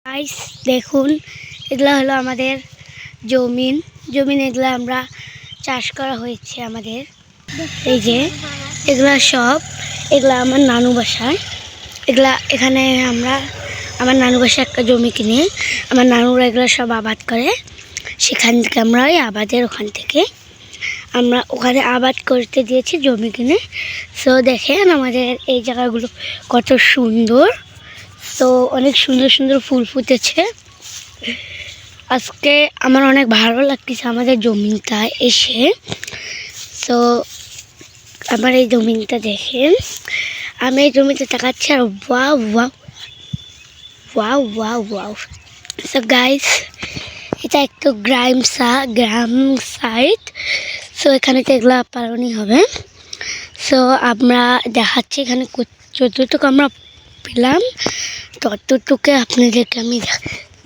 Guys দেখুন, এগুলা হলো আমাদের জমিন। এগুলা আমরা চাষ করা হয়েছে আমাদের। এই যে এগুলা আমার নানু বাসায়। এখানে আমার নানু বাসায় একটা জমি কিনে আমার নানুরা এগুলো সব আবাদ করে। সেখান থেকে আমরা ওখান থেকে আমরা ওখানে আবাদ করতে দিয়েছি জমি কিনে। সো দেখেন আমাদের এই জায়গাগুলো কত সুন্দর। তো অনেক সুন্দর সুন্দর ফুল ফুটেছে। আজকে আমার অনেক ভালো লাগতেছে আমাদের জমিটা এসে। তো আমার এই জমিটা দেখেন, আমি এই জমিতে তাকাচ্ছি আর wow wow wow wow wow. So guys, এটা একটু গ্রাম সাইড। সো এখানে তো এগুলা পালনই হবে। সো আমরা দেখাচ্ছি এখানে যতটুকু আমরা পেলাম ততটুকু আপনাদেরকে আমি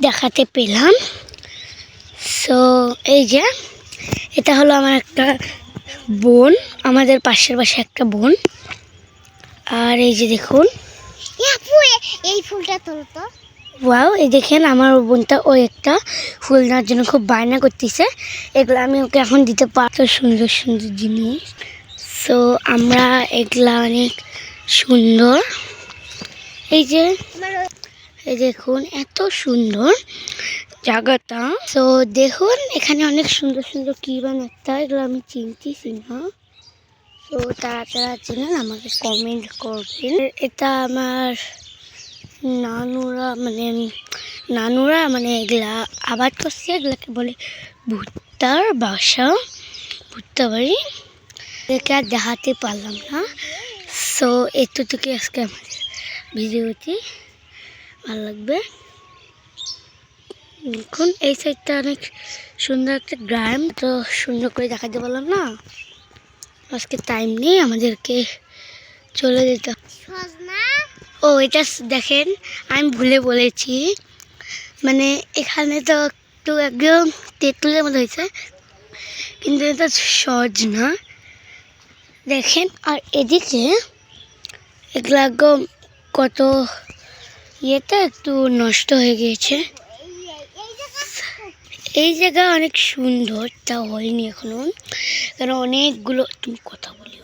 দেখাতে পেলাম। সো এই যে এটা হলো আমার একটা বোন, আমাদের পাশের বাসায় একটা বোন। আর এই যে দেখুন, এই ফুলটা তুলতো। ওয়াও, এই দেখেন আমার বোনটা ওই একটা ফুল নেওয়ার জন্য খুব বায়না করতেছে। এগুলো আমি ওকে এখন দিতে পারতো, সুন্দর সুন্দর জিনিস। সো আমরা এগুলা অনেক সুন্দর। এই দেখুন এত সুন্দর জায়গাটা। তো দেখুন এখানে অনেক সুন্দর সুন্দর কি একটা, এগুলো আমি চিনতেছি না। তো তারা চিনেন আমাকে কমেন্ট করবেন। এটা আমার নানুরা মানে এগুলা আবাদ করছে। এগুলাকে বলে ভুট্টার বাসা, ভুট্টা বাড়ি। একে আর দেখাতে পারলাম না। সো এতটুকু আজকে আমাদের ভিডিওটি। ভালো লাগবে। দেখুন এই সাইডটা অনেক সুন্দর একটা গ্রাম। তো সুন্দর করে দেখাতে পারলাম না, আজকে টাইম নেই, আমাদেরকে চলে যেতে। ও এটা দেখেন, আমি ভুলে বলেছি, মানে এখানে তো একটু একদম তেঁতুলের মতো হয়েছে, কিন্তু এটা সহজ না। দেখেন আর এদিকে এগুলো একদম কত ইয়েটা একটু নষ্ট হয়ে গিয়েছে। এই জায়গা অনেক সুন্দর, তা হয়নি এখনো, কারণ অনেকগুলো তুমি কথা বলি